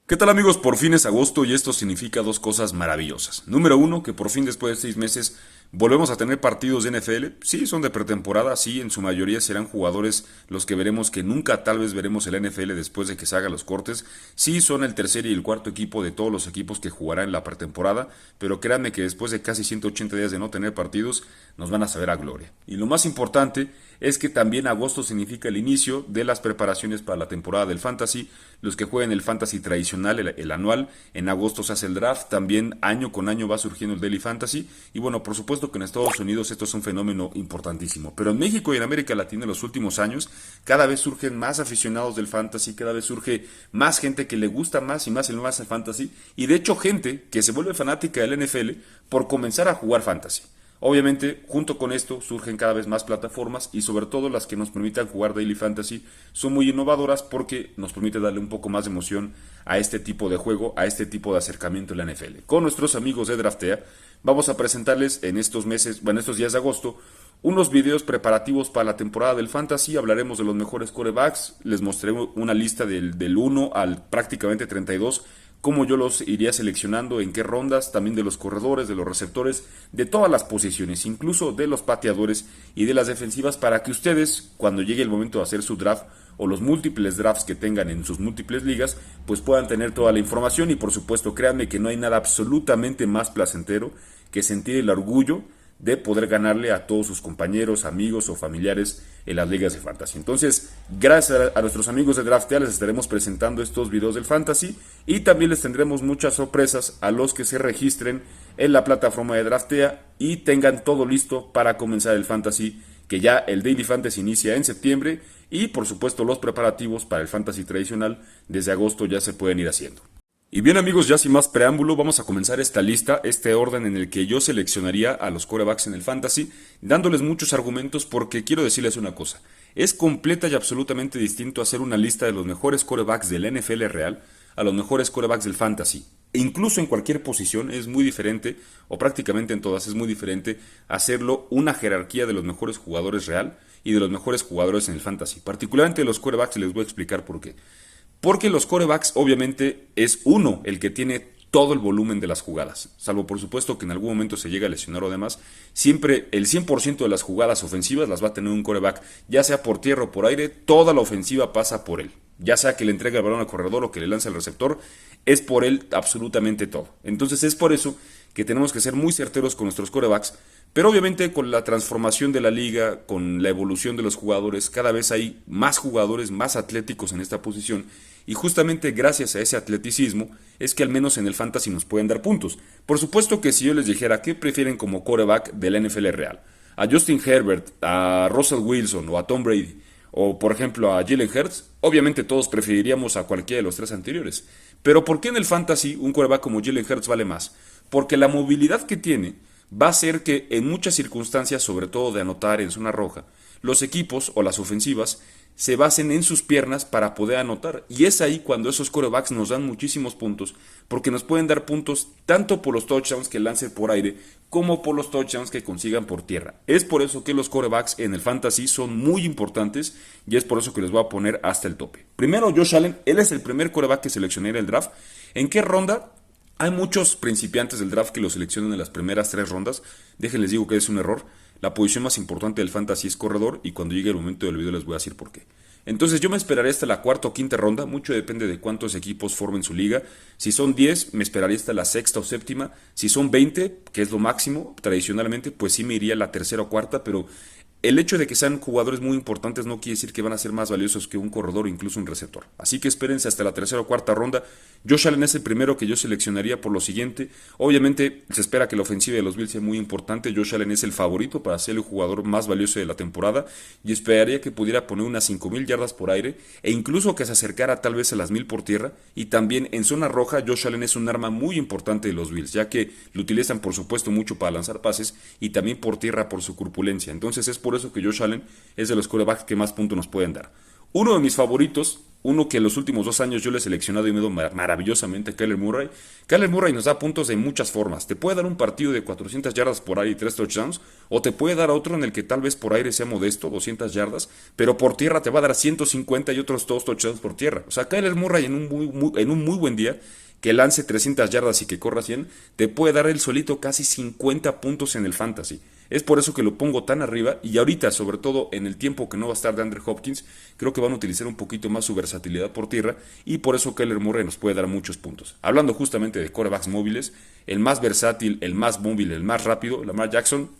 ¿Qué tal amigos? Por fin es agosto y esto significa dos cosas maravillosas. Número uno, que por fin después de 6 meses volvemos a tener partidos de NFL. Sí, son de pretemporada, sí, en su mayoría serán jugadores los que veremos que nunca tal vez veremos el NFL después de que se hagan los cortes. Sí, son el tercer y el cuarto equipo de todos los equipos que jugarán en la pretemporada, pero créanme que después de casi 180 días de no tener partidos, nos van a saber a gloria. Y lo más importante es que también agosto significa el inicio de las preparaciones para la temporada del Fantasy. Los que jueguen el Fantasy tradicional, el anual, en agosto se hace el draft, también año con año va surgiendo el Daily Fantasy, y bueno, por supuesto que en Estados Unidos esto es un fenómeno importantísimo, pero en México y en América Latina en los últimos años cada vez surgen más aficionados del Fantasy, cada vez surge más gente que le gusta más y más el Fantasy, y de hecho gente que se vuelve fanática del NFL por comenzar a jugar Fantasy. Obviamente, junto con esto surgen cada vez más plataformas y sobre todo las que nos permitan jugar Daily Fantasy son muy innovadoras porque nos permite darle un poco más de emoción a este tipo de juego, a este tipo de acercamiento en la NFL. Con nuestros amigos de Draftea vamos a presentarles en estos meses, bueno, estos días de agosto, unos videos preparativos para la temporada del Fantasy. Hablaremos de los mejores quarterbacks, les mostré una lista del 1 al prácticamente 32, cómo yo los iría seleccionando, en qué rondas, también de los corredores, de los receptores, de todas las posiciones, incluso de los pateadores y de las defensivas, para que ustedes, cuando llegue el momento de hacer su draft o los múltiples drafts que tengan en sus múltiples ligas, pues puedan tener toda la información. Y por supuesto, créanme que no hay nada absolutamente más placentero que sentir el orgullo de poder ganarle a todos sus compañeros, amigos o familiares en las ligas de Fantasy. Entonces, gracias a nuestros amigos de Draftea les estaremos presentando estos videos del Fantasy y también les tendremos muchas sorpresas a los que se registren en la plataforma de Draftea y tengan todo listo para comenzar el Fantasy, que ya el Daily Fantasy inicia en septiembre y por supuesto los preparativos para el Fantasy tradicional desde agosto ya se pueden ir haciendo. Y bien amigos, ya sin más preámbulo, vamos a comenzar esta lista, este orden en el que yo seleccionaría a los quarterbacks en el Fantasy, dándoles muchos argumentos porque quiero decirles una cosa. Es completa y absolutamente distinto hacer una lista de los mejores quarterbacks del NFL real a los mejores quarterbacks del Fantasy. E incluso en cualquier posición es muy diferente, o prácticamente en todas es muy diferente, hacerlo una jerarquía de los mejores jugadores real y de los mejores jugadores en el Fantasy. Particularmente de los quarterbacks, les voy a explicar por qué. Porque los quarterbacks obviamente es uno el que tiene todo el volumen de las jugadas, salvo por supuesto que en algún momento se llegue a lesionar o demás, siempre el 100% de las jugadas ofensivas las va a tener un quarterback, ya sea por tierra o por aire, toda la ofensiva pasa por él, ya sea que le entregue el balón al corredor o que le lance al receptor, es por él absolutamente todo. Entonces es por eso que tenemos que ser muy certeros con nuestros quarterbacks, pero obviamente con la transformación de la liga, con la evolución de los jugadores, cada vez hay más jugadores más atléticos en esta posición y justamente gracias a ese atleticismo es que al menos en el fantasy nos pueden dar puntos. Por supuesto que si yo les dijera qué prefieren como quarterback del NFL real, a Justin Herbert, a Russell Wilson o a Tom Brady, o por ejemplo a Jalen Hurts, obviamente todos preferiríamos a cualquiera de los tres anteriores. Pero ¿por qué en el fantasy un quarterback como Jalen Hurts vale más? Porque la movilidad que tiene va a hacer que en muchas circunstancias, sobre todo de anotar en zona roja, los equipos o las ofensivas se basen en sus piernas para poder anotar. Y es ahí cuando esos quarterbacks nos dan muchísimos puntos, porque nos pueden dar puntos tanto por los touchdowns que lancen por aire, como por los touchdowns que consigan por tierra. Es por eso que los quarterbacks en el fantasy son muy importantes y es por eso que les voy a poner hasta el tope. Primero, Josh Allen, él es el primer quarterback que seleccioné en el draft. ¿En qué ronda? Hay muchos principiantes del draft que lo seleccionan en las primeras 3 rondas. Déjenles digo que es un error. La posición más importante del fantasy es corredor y cuando llegue el momento del video les voy a decir por qué. Entonces yo me esperaré hasta la cuarta o quinta ronda, mucho depende de cuántos equipos formen su liga. Si son 10, me esperaría hasta la sexta o séptima. Si son 20, que es lo máximo tradicionalmente, pues sí me iría a la tercera o cuarta, pero el hecho de que sean jugadores muy importantes no quiere decir que van a ser más valiosos que un corredor o incluso un receptor. Así que espérense hasta la tercera o cuarta ronda. Josh Allen es el primero que yo seleccionaría por lo siguiente. Obviamente se espera que la ofensiva de los Bills sea muy importante. Josh Allen es el favorito para ser el jugador más valioso de la temporada y esperaría que pudiera poner unas 5,000 yardas por aire e incluso que se acercara tal vez a las 1,000 por tierra. Y también en zona roja Josh Allen es un arma muy importante de los Bills, ya que lo utilizan por supuesto mucho para lanzar pases y también por tierra por su corpulencia. Entonces es por eso que Josh Allen es de los quarterbacks que más puntos nos pueden dar. Uno de mis favoritos, uno que en los últimos 2 años yo le he seleccionado y me he ido maravillosamente, Kyler Murray. Kyler Murray nos da puntos de muchas formas. Te puede dar un partido de 400 yardas por aire y 3 touchdowns, o te puede dar otro en el que tal vez por aire sea modesto, 200 yardas, pero por tierra te va a dar 150 y otros 2 touchdowns por tierra. O sea, Kyler Murray en un muy buen día, que lance 300 yardas y que corra 100, te puede dar él solito casi 50 puntos en el fantasy. Es por eso que lo pongo tan arriba, y ahorita, sobre todo en el tiempo que no va a estar de Andrew Hopkins, creo que van a utilizar un poquito más su versatilidad por tierra, y por eso Kyler Murray nos puede dar muchos puntos. Hablando justamente de quarterbacks móviles, el más versátil, el más móvil, el más rápido, Lamar Jackson.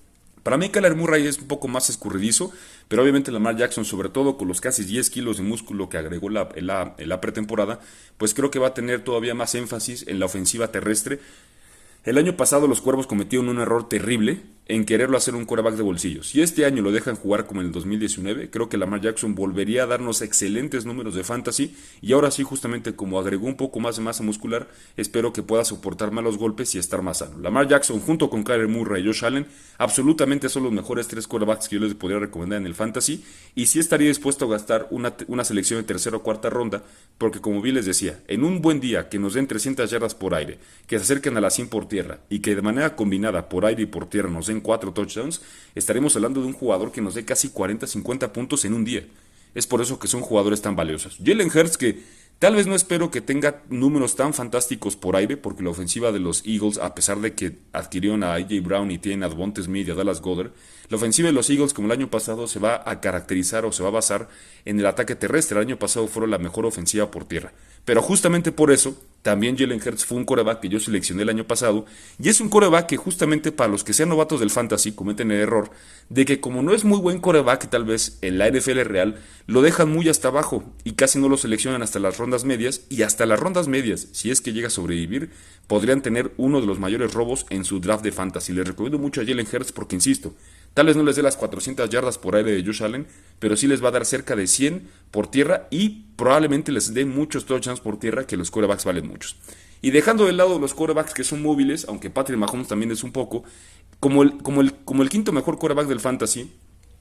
Para mí Kyler Murray es un poco más escurridizo, pero obviamente Lamar Jackson, sobre todo con los casi 10 kilos de músculo que agregó en la pretemporada, pues creo que va a tener todavía más énfasis en la ofensiva terrestre. El año pasado los Cuervos cometieron un error terrible en quererlo hacer un quarterback de bolsillo. Si este año lo dejan jugar como en el 2019, creo que Lamar Jackson volvería a darnos excelentes números de fantasy, y ahora sí, justamente como agregó un poco más de masa muscular, espero que pueda soportar más los golpes y estar más sano. Lamar Jackson junto con Kyler Murray y Josh Allen absolutamente son los mejores 3 quarterbacks que yo les podría recomendar en el fantasy, y sí estaría dispuesto a gastar una selección de tercera o cuarta ronda, porque como bien les decía, en un buen día que nos den 300 yardas por aire, que se acerquen a las 100 por tierra, y que de manera combinada por aire y por tierra nos den 4 touchdowns, estaremos hablando de un jugador que nos dé casi 40-50 puntos en un día. Es por eso que son jugadores tan valiosos. Jalen Hurts, que tal vez no espero que tenga números tan fantásticos por aire, porque la ofensiva de los Eagles, a pesar de que adquirieron a A.J. Brown y tienen a Devonta Smith y a Dallas Goedert, la ofensiva de los Eagles, como el año pasado, se va a caracterizar o se va a basar en el ataque terrestre. El año pasado fueron la mejor ofensiva por tierra. Pero justamente por eso, también Jalen Hurts fue un quarterback que yo seleccioné el año pasado, y es un quarterback que justamente para los que sean novatos del fantasy cometen el error de que como no es muy buen quarterback tal vez en la NFL real, lo dejan muy hasta abajo y casi no lo seleccionan hasta las rondas medias, y hasta las rondas medias, si es que llega a sobrevivir, podrían tener uno de los mayores robos en su draft de fantasy. Les recomiendo mucho a Jalen Hurts porque, insisto, tal vez no les dé las 400 yardas por aire de Josh Allen, pero sí les va a dar cerca de 100 por tierra, y probablemente les dé muchos touchdowns por tierra, que los quarterbacks valen muchos. Y dejando de lado los quarterbacks que son móviles, aunque Patrick Mahomes también es un poco, como el quinto mejor quarterback del fantasy,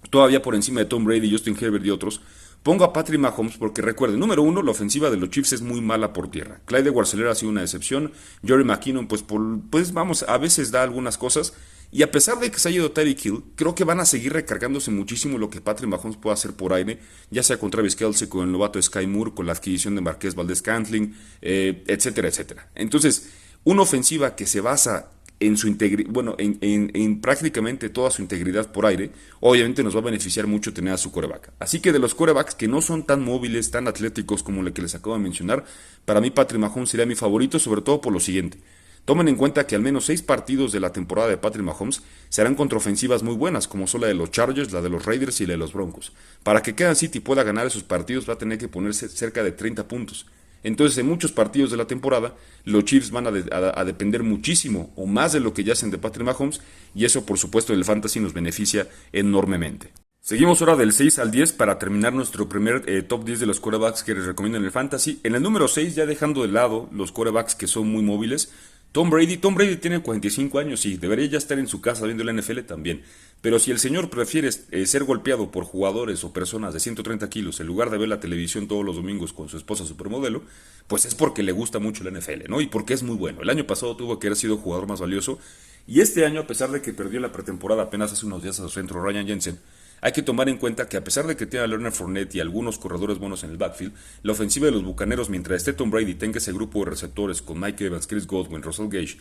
todavía por encima de Tom Brady, Justin Herbert y otros, pongo a Patrick Mahomes porque recuerden, número uno, la ofensiva de los Chiefs es muy mala por tierra. Clyde Edwards-Helaire ha sido una decepción. Jory McKinnon, pues vamos, a veces da algunas cosas. Y a pesar de que se ha ido Tyreek Hill, creo que van a seguir recargándose muchísimo lo que Patrick Mahomes puede hacer por aire, ya sea con Travis Kelce, con el novato Sky Moore, con la adquisición de Marquez Valdez-Scantling, etcétera, etcétera. Entonces, una ofensiva que se basa en su integridad, bueno, en prácticamente toda su integridad por aire, obviamente nos va a beneficiar mucho tener a su quarterback. Así que de los quarterbacks que no son tan móviles, tan atléticos como el que les acabo de mencionar, para mí Patrick Mahomes sería mi favorito, sobre todo por lo siguiente. Tomen en cuenta que al menos 6 partidos de la temporada de Patrick Mahomes serán contra ofensivas muy buenas, como son la de los Chargers, la de los Raiders y la de los Broncos. Para que Kansas City pueda ganar esos partidos va a tener que ponerse cerca de 30 puntos. Entonces, en muchos partidos de la temporada, los Chiefs van a depender muchísimo o más de lo que ya hacen de Patrick Mahomes, y eso, por supuesto, en el fantasy nos beneficia enormemente. Seguimos ahora del 6 al 10 para terminar nuestro primer top 10 de los quarterbacks que les recomiendo en el fantasy. En el número 6, ya dejando de lado los quarterbacks que son muy móviles, Tom Brady tiene 45 años y debería ya estar en su casa viendo la NFL también. Pero si el señor prefiere ser golpeado por jugadores o personas de 130 kilos en lugar de ver la televisión todos los domingos con su esposa supermodelo, pues es porque le gusta mucho la NFL, ¿no? Y porque es muy bueno. El año pasado tuvo que haber sido jugador más valioso, y este año, a pesar de que perdió la pretemporada apenas hace unos días a su centro Ryan Jensen, hay que tomar en cuenta que a pesar de que tiene a Leonard Fournette y algunos corredores buenos en el backfield, la ofensiva de los Bucaneros, mientras esté Tom Brady, tenga ese grupo de receptores con Mike Evans, Chris Godwin, Russell Gage,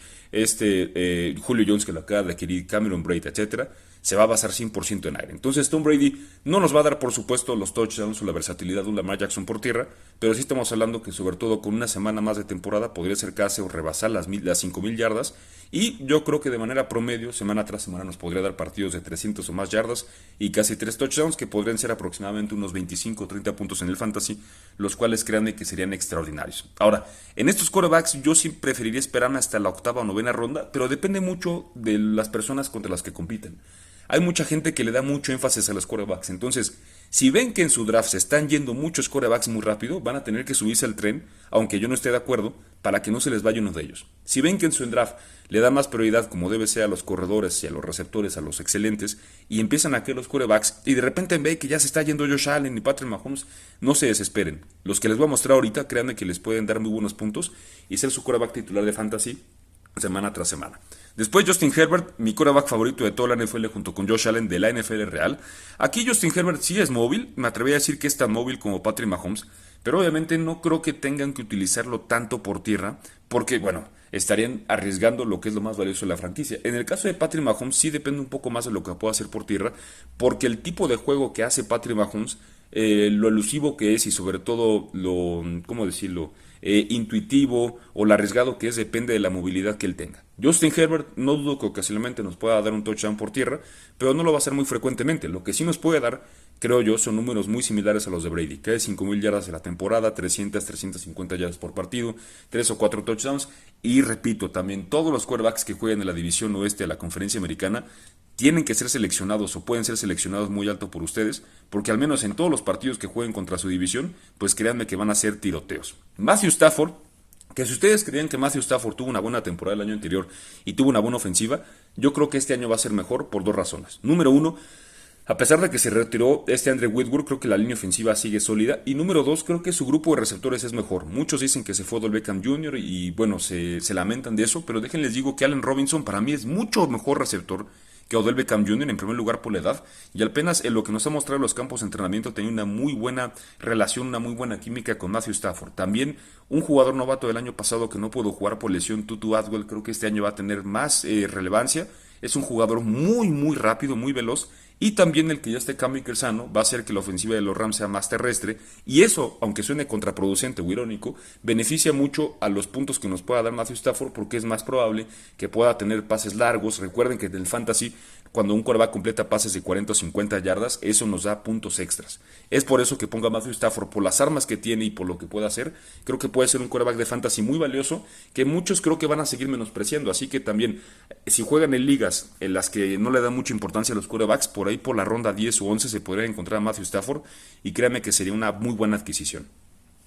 Julio Jones, que lo acaba de adquirir, Cameron Braid, etcétera, se va a basar 100% en aire. Entonces Tom Brady no nos va a dar, por supuesto, los touchdowns o la versatilidad de un Lamar Jackson por tierra, pero sí estamos hablando que, sobre todo con una semana más de temporada, podría acercarse o rebasar las 5,000 yardas, y yo creo que de manera promedio, semana tras semana, nos podría dar partidos de 300 o más yardas y casi 3 touchdowns, que podrían ser aproximadamente unos 25 o 30 puntos en el fantasy, los cuales créanme que serían extraordinarios. Ahora, en estos quarterbacks yo sí preferiría esperarme hasta la octava o novena ronda, pero depende mucho de las personas contra las que compiten. Hay mucha gente que le da mucho énfasis a los quarterbacks, entonces Si ven que en su draft se están yendo muchos quarterbacks muy rápido, van a tener que subirse al tren, aunque yo no esté de acuerdo, para que no se les vaya uno de ellos. Si ven que en su draft le da más prioridad, como debe ser, a los corredores y a los receptores, a los excelentes, y empiezan a caer los quarterbacks, y de repente ven que ya se está yendo Josh Allen y Patrick Mahomes, no se desesperen. Los que les voy a mostrar ahorita, créanme que les pueden dar muy buenos puntos y ser su quarterback titular de fantasy semana tras semana. Después Justin Herbert, mi quarterback favorito de toda la NFL junto con Josh Allen de la NFL real. Aquí Justin Herbert sí es móvil, me atrevería a decir que es tan móvil como Patrick Mahomes, pero obviamente no creo que tengan que utilizarlo tanto por tierra, porque bueno, estarían arriesgando lo que es lo más valioso de la franquicia. En el caso de Patrick Mahomes sí depende un poco más de lo que pueda hacer por tierra, porque el tipo de juego que hace Patrick Mahomes, lo elusivo que es y sobre todo lo, ¿cómo decirlo? Intuitivo o lo arriesgado que es depende de la movilidad que él tenga. Justin Herbert no dudo que ocasionalmente nos pueda dar un touchdown por tierra, pero no lo va a hacer muy frecuentemente. Lo que sí nos puede dar, creo yo, son números muy similares a los de Brady, que es 5,000 yardas de la temporada, 300, 350 yardas por partido, 3 o 4 touchdowns. Y repito, también todos los quarterbacks que juegan en la división oeste de la conferencia americana tienen que ser seleccionados o pueden ser seleccionados muy alto por ustedes, porque al menos en todos los partidos que jueguen contra su división, pues créanme que van a ser tiroteos. Matthew Stafford, que si ustedes creían que Matthew Stafford tuvo una buena temporada el año anterior y tuvo una buena ofensiva, yo creo que este año va a ser mejor por dos razones. Número uno, a pesar de que se retiró Andrew Whitworth, creo que la línea ofensiva sigue sólida. Y número dos, creo que su grupo de receptores es mejor. Muchos dicen que se fue Odell Beckham Jr. y bueno, se lamentan de eso, pero déjenles digo que Allen Robinson para mí es mucho mejor receptor que Odell Beckham Jr. en primer lugar por la edad, y apenas en lo que nos ha mostrado en los campos de entrenamiento tenía una muy buena relación, una muy buena química con Matthew Stafford. También un jugador novato del año pasado que no pudo jugar por lesión, Tutu Atwell, creo que este año va a tener más relevancia. Es un jugador muy rápido, muy veloz. Y también el que ya esté Cam Akers sano va a hacer que la ofensiva de los Rams sea más terrestre. Y eso, aunque suene contraproducente o irónico, beneficia mucho a los puntos que nos pueda dar Matthew Stafford porque es más probable que pueda tener pases largos. Recuerden que en el fantasy, cuando un quarterback completa pases de 40 o 50 yardas, eso nos da puntos extras. Es por eso que ponga a Matthew Stafford, por las armas que tiene y por lo que puede hacer. Creo que puede ser un quarterback de fantasy muy valioso, que muchos creo que van a seguir menospreciando. Así que también, si juegan en ligas en las que no le dan mucha importancia a los quarterbacks, por ahí por la ronda 10 o 11 se podría encontrar a Matthew Stafford y créanme que sería una muy buena adquisición.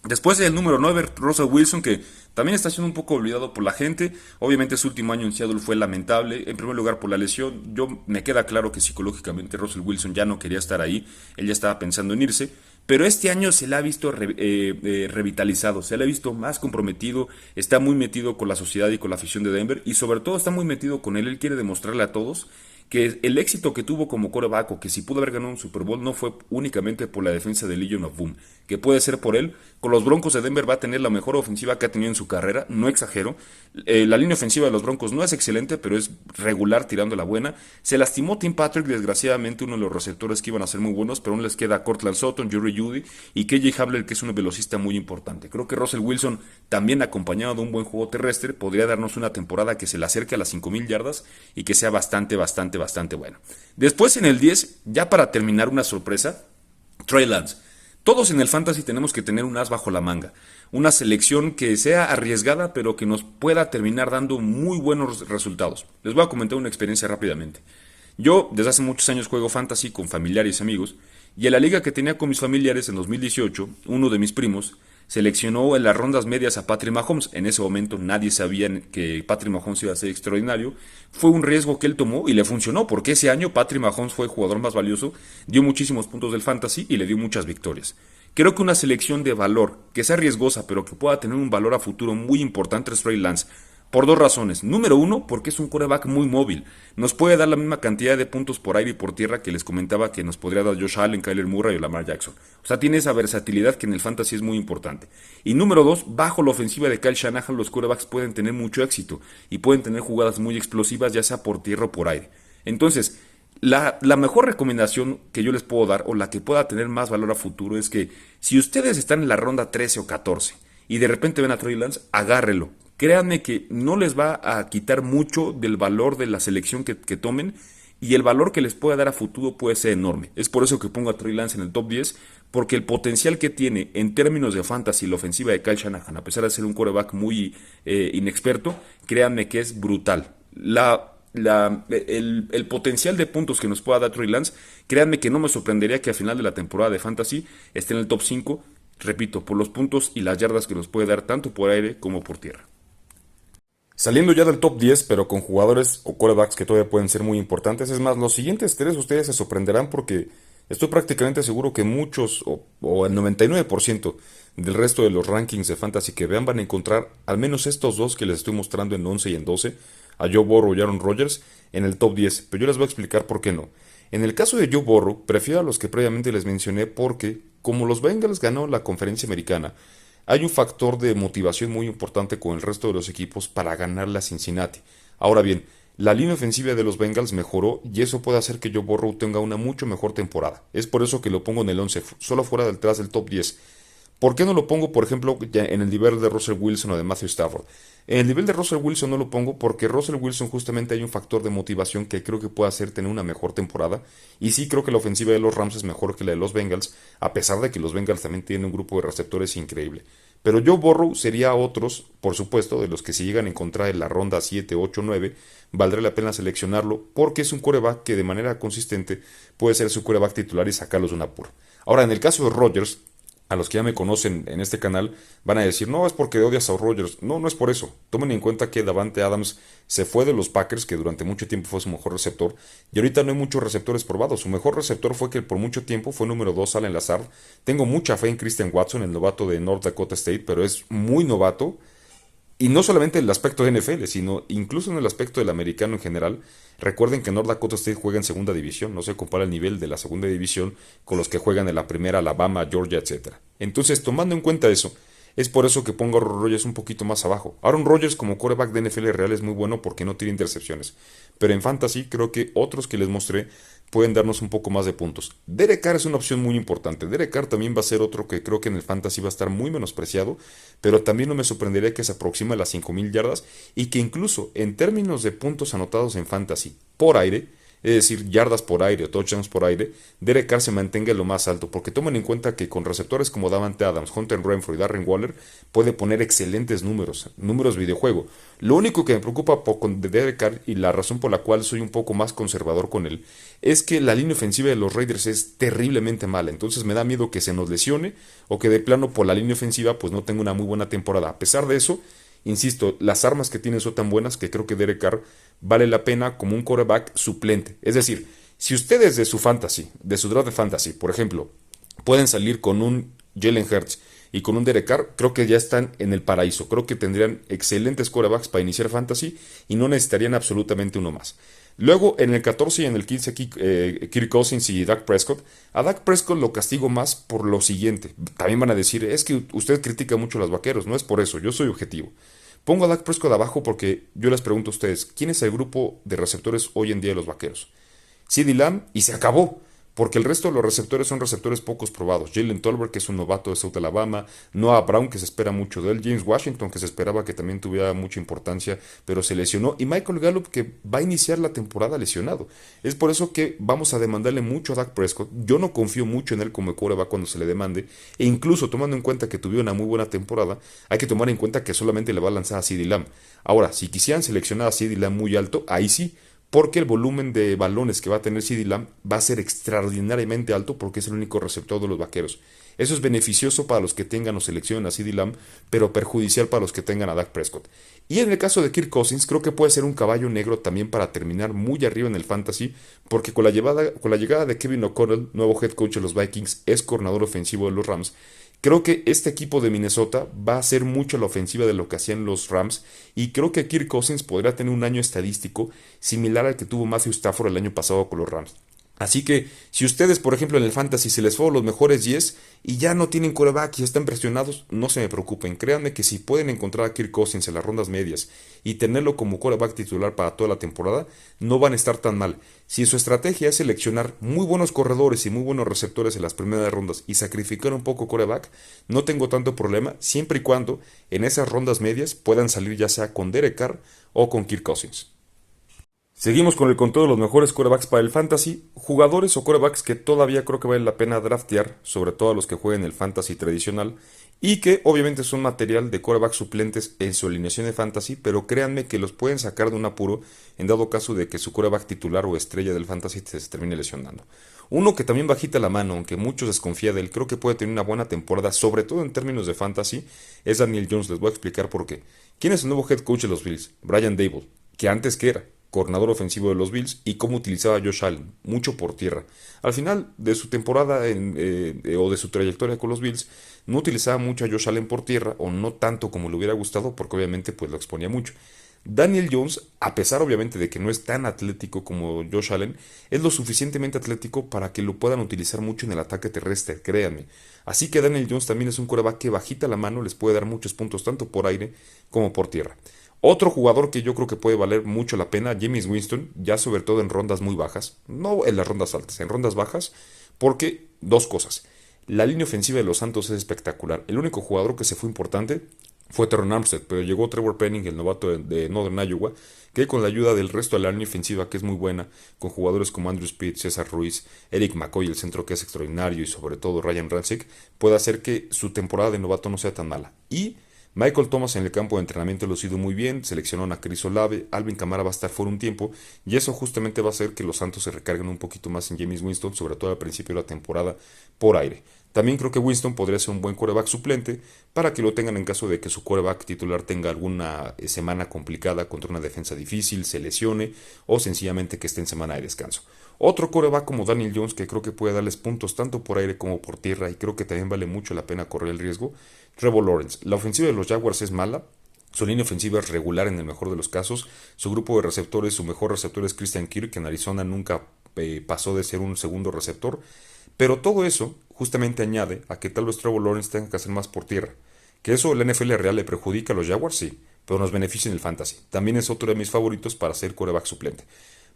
Después del número 9, Russell Wilson, que también está siendo un poco olvidado por la gente. Obviamente su último año en Seattle fue lamentable. En primer lugar por la lesión. Me queda claro que psicológicamente Russell Wilson ya no quería estar ahí. Él ya estaba pensando en irse. Pero este año se le ha visto revitalizado, se le ha visto más comprometido, está muy metido con la sociedad y con la afición de Denver y sobre todo está muy metido con él. Él quiere demostrarle a todos que el éxito que tuvo como quarterback o que si pudo haber ganado un Super Bowl no fue únicamente por la defensa de Legion of Boom, que puede ser por él. Con los Broncos de Denver va a tener la mejor ofensiva que ha tenido en su carrera, no exagero. La línea ofensiva de los Broncos no es excelente, pero es regular tirando la buena. Se lastimó Tim Patrick, desgraciadamente uno de los receptores que iban a ser muy buenos, pero aún les queda Cortland Sutton, Jerry Jeudy y KJ Hamler, que es un velocista muy importante. Creo que Russell Wilson, también acompañado de un buen juego terrestre, podría darnos una temporada que se le acerque a las 5,000 yardas y que sea bastante bueno. Después en el 10, ya para terminar una sorpresa, Trey Lance. Todos en el fantasy tenemos que tener un as bajo la manga, una selección que sea arriesgada pero que nos pueda terminar dando muy buenos resultados. Les voy a comentar una experiencia rápidamente. Yo desde hace muchos años juego fantasy con familiares y amigos y en la liga que tenía con mis familiares en 2018, uno de mis primos seleccionó en las rondas medias a Patrick Mahomes. En ese momento nadie sabía que Patrick Mahomes iba a ser extraordinario. Fue un riesgo que él tomó y le funcionó, porque ese año Patrick Mahomes fue el jugador más valioso, dio muchísimos puntos del fantasy y le dio muchas victorias. Creo que una selección de valor, que sea riesgosa, pero que pueda tener un valor a futuro muy importante es Trey Lance. Por dos razones. Número uno, porque es un quarterback muy móvil. Nos puede dar la misma cantidad de puntos por aire y por tierra que les comentaba que nos podría dar Josh Allen, Kyler Murray o Lamar Jackson. O sea, tiene esa versatilidad que en el fantasy es muy importante. Y número dos, bajo la ofensiva de Kyle Shanahan, los quarterbacks pueden tener mucho éxito y pueden tener jugadas muy explosivas, ya sea por tierra o por aire. Entonces, la mejor recomendación que yo les puedo dar o la que pueda tener más valor a futuro es que si ustedes están en la ronda 13 o 14 y de repente ven a Trey Lance, agárrelo. Créanme que no les va a quitar mucho del valor de la selección que tomen y el valor que les puede dar a futuro puede ser enorme. Es por eso que pongo a Trey Lance en el top 10, porque el potencial que tiene en términos de fantasy la ofensiva de Kyle Shanahan, a pesar de ser un quarterback muy inexperto, créanme que es brutal. el potencial de puntos que nos pueda dar Trey Lance, créanme que no me sorprendería que al final de la temporada de Fantasy esté en el top 5, repito, por los puntos y las yardas que nos puede dar tanto por aire como por tierra. Saliendo ya del top 10, pero con jugadores o quarterbacks que todavía pueden ser muy importantes. Es más, los siguientes tres ustedes se sorprenderán porque estoy prácticamente seguro que muchos o el 99% del resto de los rankings de fantasy que vean van a encontrar al menos estos dos que les estoy mostrando en 11 y en 12, a Joe Burrow y Aaron Rodgers, en el top 10. Pero yo les voy a explicar por qué no. En el caso de Joe Burrow, prefiero a los que previamente les mencioné porque, como los Bengals ganó la conferencia americana, hay un factor de motivación muy importante con el resto de los equipos para ganarle a Cincinnati. Ahora bien, la línea ofensiva de los Bengals mejoró y eso puede hacer que Joe Burrow tenga una mucho mejor temporada. Es por eso que lo pongo en el 11, solo fuera detrás del top 10. ¿Por qué no lo pongo, por ejemplo, ya en el nivel de Russell Wilson o de Matthew Stafford? En el nivel de Russell Wilson no lo pongo porque Russell Wilson justamente hay un factor de motivación que creo que puede hacer tener una mejor temporada. Y sí creo que la ofensiva de los Rams es mejor que la de los Bengals, a pesar de que los Bengals también tienen un grupo de receptores increíble. Pero Joe Burrow sería otros, por supuesto, de los que se llegan a encontrar en la ronda 7, 8, 9, valdría la pena seleccionarlo porque es un quarterback que de manera consistente puede ser su quarterback titular y sacarlos de un apuro. Ahora, en el caso de Rodgers, a los que ya me conocen en este canal van a decir, no, es porque odias a Rodgers. No, no es por eso. Tomen en cuenta que Davante Adams se fue de los Packers, que durante mucho tiempo fue su mejor receptor, y ahorita no hay muchos receptores probados. Su mejor receptor fue que por mucho tiempo fue número 2 Allen Lazard. Tengo mucha fe en Christian Watson, el novato de North Dakota State, pero es muy novato. Y no solamente en el aspecto de NFL, sino incluso en el aspecto del americano en general. Recuerden que North Dakota State juega en segunda división, no se compara el nivel de la segunda división con los que juegan en la primera, Alabama, Georgia, etcétera. Entonces, tomando en cuenta eso, es por eso que pongo a Aaron Rodgers un poquito más abajo. Aaron Rodgers como quarterback de NFL real es muy bueno porque no tiene intercepciones. Pero en fantasy creo que otros que les mostré pueden darnos un poco más de puntos. Derek Carr es una opción muy importante. Derek Carr también va a ser otro que creo que en el fantasy va a estar muy menospreciado, pero también no me sorprendería que se aproxime a las 5,000 yardas y que incluso en términos de puntos anotados en fantasy por aire, es decir, yardas por aire o touchdowns por aire, Derek Carr se mantenga en lo más alto, porque tomen en cuenta que con receptores como Davante Adams, Hunter Renfrow y Darren Waller puede poner excelentes números, números videojuego. Lo único que me preocupa con Derek Carr y la razón por la cual soy un poco más conservador con él es que la línea ofensiva de los Raiders es terriblemente mala, entonces me da miedo que se nos lesione o que de plano por la línea ofensiva pues no tenga una muy buena temporada. A pesar de eso, insisto, las armas que tiene son tan buenas que creo que Derek Carr vale la pena como un quarterback suplente. Es decir, si ustedes de su fantasy, de su draft de fantasy, por ejemplo, pueden salir con un Jalen Hurts y con un Derek Carr, creo que ya están en el paraíso. Creo que tendrían excelentes quarterbacks para iniciar fantasy y no necesitarían absolutamente uno más. Luego, en el 14 y en el 15, Kirk Cousins y Dak Prescott. A Dak Prescott lo castigo más por lo siguiente. También van a decir, es que usted critica mucho a los vaqueros. No es por eso, yo soy objetivo. Pongo a Dak Prescott abajo porque yo les pregunto a ustedes, ¿quién es el grupo de receptores hoy en día de los vaqueros? CeeDee Lamb y se acabó. Porque el resto de los receptores son receptores pocos probados. Jalen Tolbert, que es un novato de South Alabama. Noah Brown, que se espera mucho de él. James Washington, que se esperaba que también tuviera mucha importancia, pero se lesionó. Y Michael Gallup, que va a iniciar la temporada lesionado. Es por eso que vamos a demandarle mucho a Dak Prescott. Yo no confío mucho en él como quarterback cuando se le demande. E incluso tomando en cuenta que tuvo una muy buena temporada, hay que tomar en cuenta que solamente le va a lanzar a CeeDee Lamb. Ahora, si quisieran seleccionar a CeeDee Lamb muy alto, ahí sí, porque el volumen de balones que va a tener CeeDee Lamb va a ser extraordinariamente alto porque es el único receptor de los vaqueros. Eso es beneficioso para los que tengan o seleccionen a CeeDee Lamb, pero perjudicial para los que tengan a Dak Prescott. Y en el caso de Kirk Cousins, creo que puede ser un caballo negro también para terminar muy arriba en el fantasy, porque con la llegada de Kevin O'Connell, nuevo head coach de los Vikings, es coordinador ofensivo de los Rams. Creo que este equipo de Minnesota va a hacer mucho la ofensiva de lo que hacían los Rams y creo que Kirk Cousins podría tener un año estadístico similar al que tuvo Matthew Stafford el año pasado con los Rams. Así que si ustedes, por ejemplo, en el Fantasy se les fueron los mejores 10 y ya no tienen quarterback y están presionados, no se me preocupen. Créanme que si pueden encontrar a Kirk Cousins en las rondas medias y tenerlo como quarterback titular para toda la temporada, no van a estar tan mal. Si su estrategia es seleccionar muy buenos corredores y muy buenos receptores en las primeras rondas y sacrificar un poco quarterback, no tengo tanto problema siempre y cuando en esas rondas medias puedan salir ya sea con Derek Carr o con Kirk Cousins. Seguimos con el conteo de los mejores quarterbacks para el fantasy, jugadores o quarterbacks que todavía creo que vale la pena draftear, sobre todo a los que jueguen el fantasy tradicional, y que obviamente son material de quarterbacks suplentes en su alineación de fantasy, pero créanme que los pueden sacar de un apuro en dado caso de que su quarterback titular o estrella del fantasy se termine lesionando. Uno que también bajita la mano, aunque muchos desconfían de él, creo que puede tener una buena temporada, sobre todo en términos de fantasy, es Daniel Jones. Les voy a explicar por qué. ¿Quién es el nuevo head coach de los Bills? Brian Daboll, que antes que era coordinador ofensivo de los Bills, y cómo utilizaba a Josh Allen, mucho por tierra. Al final de su temporada o de su trayectoria con los Bills, no utilizaba mucho a Josh Allen por tierra, o no tanto como le hubiera gustado, porque obviamente pues lo exponía mucho. Daniel Jones, a pesar obviamente de que no es tan atlético como Josh Allen, es lo suficientemente atlético para que lo puedan utilizar mucho en el ataque terrestre, créanme. Así que Daniel Jones también es un quarterback que bajita la mano les puede dar muchos puntos tanto por aire como por tierra. Otro jugador que yo creo que puede valer mucho la pena, Jameis Winston, ya sobre todo en rondas muy bajas, no en las rondas altas, en rondas bajas, porque dos cosas. La línea ofensiva de los Santos es espectacular. El único jugador que se fue importante fue Terron Armstead, pero llegó Trevor Penning, el novato de Northern Iowa, que con la ayuda del resto de la línea ofensiva, que es muy buena, con jugadores como Andrew Speed, César Ruiz, Eric McCoy, el centro que es extraordinario, y sobre todo Ryan Ramczyk, puede hacer que su temporada de novato no sea tan mala. Y Michael Thomas en el campo de entrenamiento lo ha sido muy bien, seleccionaron a Chris Olave, Alvin Kamara va a estar fuera un tiempo, y eso justamente va a hacer que los Santos se recarguen un poquito más en Jameis Winston, sobre todo al principio de la temporada, por aire. También creo que Winston podría ser un buen quarterback suplente para que lo tengan en caso de que su quarterback titular tenga alguna semana complicada contra una defensa difícil, se lesione o sencillamente que esté en semana de descanso. Otro quarterback como Daniel Jones que creo que puede darles puntos tanto por aire como por tierra y creo que también vale mucho la pena correr el riesgo. Trevor Lawrence. La ofensiva de los Jaguars es mala, su línea ofensiva es regular en el mejor de los casos. Su grupo de receptores, su mejor receptor es Christian Kirk, que en Arizona nunca pasó de ser un segundo receptor. Pero todo eso justamente añade a que tal vez Trevor Lawrence tenga que hacer más por tierra. Que eso la NFL real le perjudica a los Jaguars, sí, pero nos beneficia en el fantasy. También es otro de mis favoritos para ser quarterback suplente.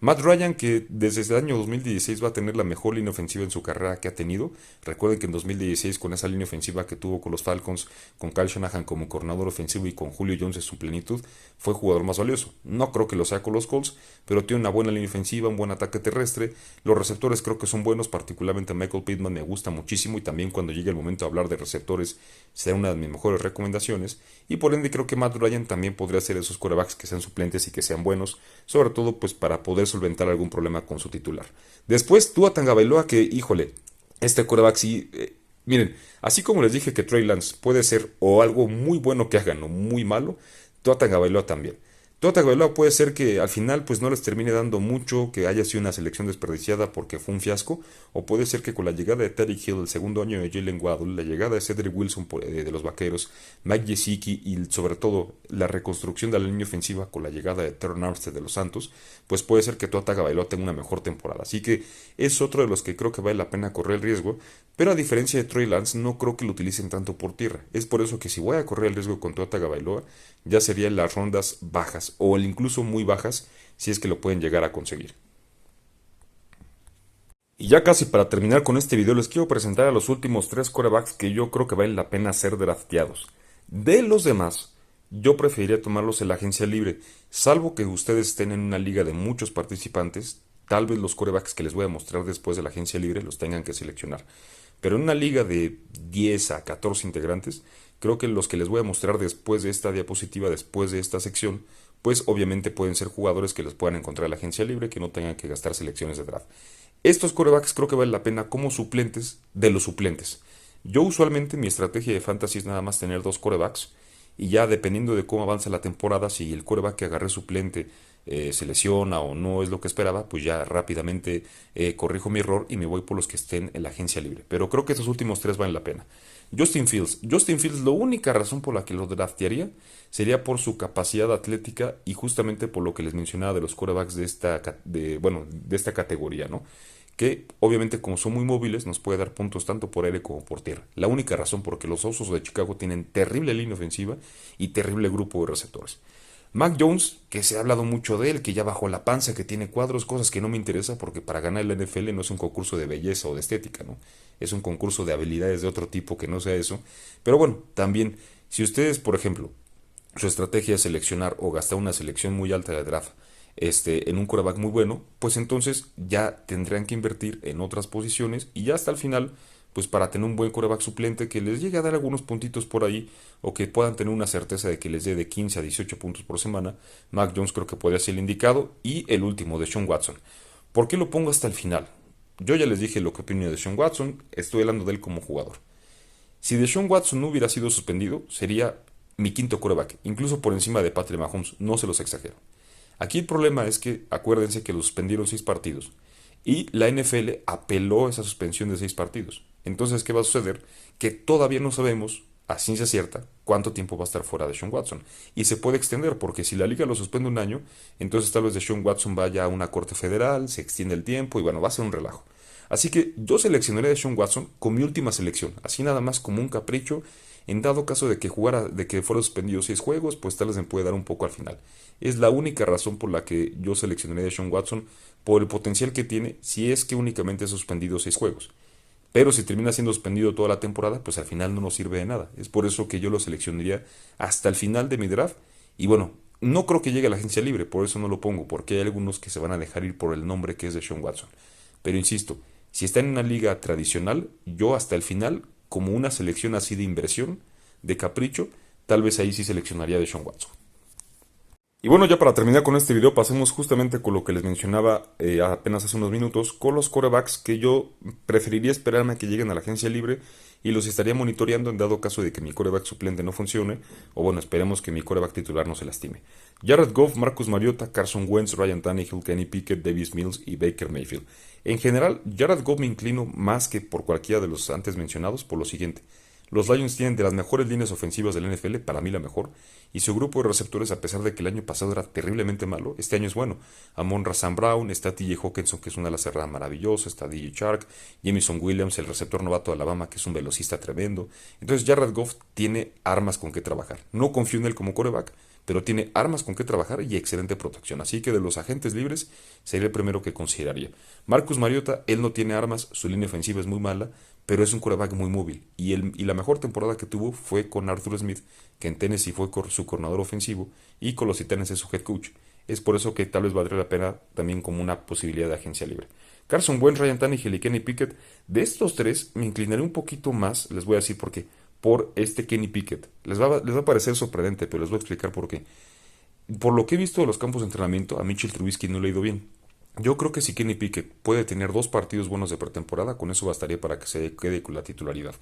Matt Ryan, que desde el año 2016 va a tener la mejor línea ofensiva en su carrera que ha tenido. Recuerden que en 2016, con esa línea ofensiva que tuvo con los Falcons, con Kyle Shanahan como coordinador ofensivo y con Julio Jones en su plenitud, fue jugador más valioso. No creo que lo sea con los Colts, pero tiene una buena línea ofensiva, un buen ataque terrestre. Los receptores creo que son buenos, particularmente Michael Pittman me gusta muchísimo y también cuando llegue el momento de hablar de receptores será una de mis mejores recomendaciones. Y por ende creo que Matt Ryan también podría ser esos quarterbacks que sean suplentes y que sean buenos, sobre todo pues para poder solventar algún problema con su titular. Después Tua Tagovailoa, que híjole, este quarterback sí, miren, así como les dije que Trey Lance puede ser o algo muy bueno que hagan o muy malo, Tua Tagovailoa también. Tua Tagovailoa puede ser que al final pues no les termine dando mucho, que haya sido una selección desperdiciada porque fue un fiasco, o puede ser que con la llegada de Terry Hill, el segundo año de Jalen Waddle, la llegada de Cedric Wilson de los Vaqueros, Mike Gesicki y sobre todo la reconstrucción de la línea ofensiva con la llegada de Terron Armstead de los Santos, pues puede ser que Tua Tagovailoa tenga una mejor temporada. Así que es otro de los que creo que vale la pena correr el riesgo, pero a diferencia de Trey Lance no creo que lo utilicen tanto por tierra. Es por eso que si voy a correr el riesgo con Tua Tagovailoa, ya sería en las rondas bajas o incluso muy bajas si es que lo pueden llegar a conseguir. Y ya casi para terminar con este video les quiero presentar a los últimos tres quarterbacks que yo creo que vale la pena ser drafteados. De los demás, yo preferiría tomarlos en la agencia libre, salvo que ustedes estén en una liga de muchos participantes, tal vez los quarterbacks que les voy a mostrar después de la agencia libre los tengan que seleccionar. Pero en una liga de 10 a 14 integrantes, creo que los que les voy a mostrar después de esta diapositiva, después de esta sección, pues obviamente pueden ser jugadores que los puedan encontrar en la agencia libre, que no tengan que gastar selecciones de draft. Estos quarterbacks creo que vale la pena como suplentes de los suplentes. Yo usualmente mi estrategia de fantasy es nada más tener dos quarterbacks y ya dependiendo de cómo avanza la temporada, si el quarterback que agarré suplente se lesiona o no es lo que esperaba, pues ya rápidamente corrijo mi error y me voy por los que estén en la agencia libre. Pero creo que estos últimos tres valen la pena. Justin Fields. Justin Fields, la única razón por la que lo draftearía sería por su capacidad atlética y justamente por lo que les mencionaba de los quarterbacks de esta categoría, ¿no? Que obviamente como son muy móviles nos puede dar puntos tanto por aire como por tierra. La única razón porque los Osos de Chicago tienen terrible línea ofensiva y terrible grupo de receptores. Mac Jones, que se ha hablado mucho de él, que ya bajó la panza, que tiene cuadros, cosas que no me interesa porque para ganar el NFL no es un concurso de belleza o de estética, ¿no? Es un concurso de habilidades de otro tipo que no sea eso. Pero bueno, también, si ustedes, por ejemplo, su estrategia es seleccionar o gastar una selección muy alta de draft en un quarterback muy bueno, pues entonces ya tendrían que invertir en otras posiciones y ya hasta el final, pues para tener un buen quarterback suplente que les llegue a dar algunos puntitos por ahí o que puedan tener una certeza de que les dé de 15 a 18 puntos por semana, Mac Jones creo que podría ser el indicado. Y el último, de Sean Watson. ¿Por qué lo pongo hasta el final? Yo ya les dije lo que opino de Sean Watson, estoy hablando de él como jugador. Si Deshaun Watson no hubiera sido suspendido, sería mi quinto quarterback, incluso por encima de Patrick Mahomes, no se los exagero. Aquí el problema es que acuérdense que lo suspendieron 6 partidos y la NFL apeló esa suspensión de 6 partidos. Entonces, ¿qué va a suceder? Que todavía no sabemos a ciencia cierta cuánto tiempo va a estar fuera de Deshaun Watson. Y se puede extender, porque si la liga lo suspende un año, entonces tal vez Deshaun Watson vaya a una corte federal, se extiende el tiempo y bueno, va a ser un relajo. Así que yo seleccionaría a Deshaun Watson con mi última selección, así nada más como un capricho. En dado caso de que jugara, de que fuera suspendido 6 juegos, pues tal vez me puede dar un poco al final. Es la única razón por la que yo seleccionaría a Deshaun Watson, por el potencial que tiene si es que únicamente ha suspendido 6 juegos. Pero si termina siendo suspendido toda la temporada, pues al final no nos sirve de nada. Es por eso que yo lo seleccionaría hasta el final de mi draft. Y bueno, no creo que llegue a la agencia libre, por eso no lo pongo, porque hay algunos que se van a dejar ir por el nombre que es de Sean Watson. Pero insisto, si está en una liga tradicional, yo hasta el final, como una selección así de inversión, de capricho, tal vez ahí sí seleccionaría de Sean Watson. Y bueno, ya para terminar con este video, pasemos justamente con lo que les mencionaba apenas hace unos minutos, con los quarterbacks que yo preferiría esperarme a que lleguen a la agencia libre y los estaría monitoreando en dado caso de que mi quarterback suplente no funcione, o bueno, esperemos que mi quarterback titular no se lastime. Jared Goff, Marcus Mariota, Carson Wentz, Ryan Tannehill, Kenny Pickett, Davis Mills y Baker Mayfield. En general, Jared Goff me inclino más que por cualquiera de los antes mencionados por lo siguiente. Los Lions tienen de las mejores líneas ofensivas del NFL, para mí la mejor, y su grupo de receptores, a pesar de que el año pasado era terriblemente malo, este año es bueno. Amon-Ra St. Brown, está TJ Hawkinson, que es una ala cerrada maravillosa, está DJ Chark, Jamison Williams, el receptor novato de Alabama, que es un velocista tremendo. Entonces Jared Goff tiene armas con que trabajar. No confío en él como quarterback, pero tiene armas con que trabajar y excelente protección. Así que de los agentes libres sería el primero que consideraría. Marcus Mariota, él no tiene armas, su línea ofensiva es muy mala, pero es un quarterback muy móvil. Y la mejor temporada que tuvo fue con Arthur Smith, que en Tennessee fue su coordinador ofensivo, y con los Titanes es su head coach. Es por eso que tal vez valdría la pena también como una posibilidad de agencia libre. Carson Wentz, Ryan Tannehill y Kenny Pickett, de estos tres me inclinaré un poquito más, les voy a decir por qué, por este Kenny Pickett. Les va a parecer sorprendente, pero les voy a explicar por qué. Por lo que he visto de los campos de entrenamiento, a Mitchell Trubisky no le ha ido bien. Yo creo que si Kenny Pickett puede tener 2 partidos buenos de pretemporada, con eso bastaría para que se quede con la titularidad.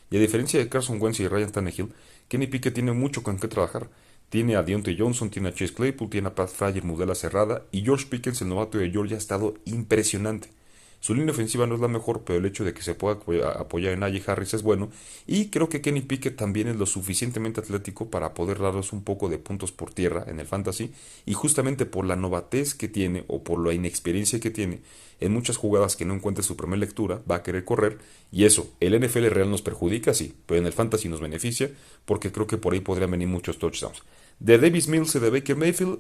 Y a diferencia de Carson Wentz y Ryan Tannehill, Kenny Pickett tiene mucho con qué trabajar. Tiene a Deontay Johnson, tiene a Chase Claypool, tiene a Pat Fryer, Mudela cerrada, y George Pickens, el novato de Georgia, ha estado impresionante. Su línea ofensiva no es la mejor, pero el hecho de que se pueda apoyar en Najee Harris es bueno. Y creo que Kenny Pickett también es lo suficientemente atlético para poder darnos un poco de puntos por tierra en el fantasy. Y justamente por la novatez que tiene o por la inexperiencia que tiene en muchas jugadas que no encuentre su primera lectura, va a querer correr. Y eso, el NFL real nos perjudica, sí, pero en el fantasy nos beneficia porque creo que por ahí podrían venir muchos touchdowns. De Davis Mills y de Baker Mayfield,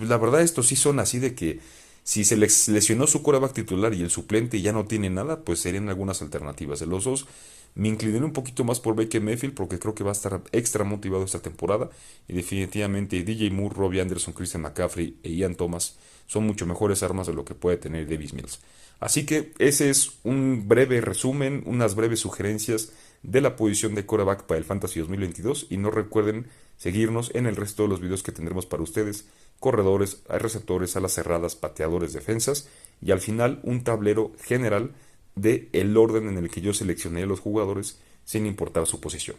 la verdad estos sí son así de que si se les lesionó su quarterback titular y el suplente ya no tiene nada, pues serían algunas alternativas. De los dos, me inclinaré un poquito más por Baker Mayfield porque creo que va a estar extra motivado esta temporada. Y definitivamente DJ Moore, Robbie Anderson, Christian McCaffrey e Ian Thomas son mucho mejores armas de lo que puede tener Davis Mills. Así que ese es un breve resumen, unas breves sugerencias de la posición de quarterback para el Fantasy 2022. Y no recuerden seguirnos en el resto de los videos que tendremos para ustedes: corredores, receptores, alas cerradas, pateadores, defensas, y al final un tablero general de el orden en el que yo seleccioné a los jugadores sin importar su posición.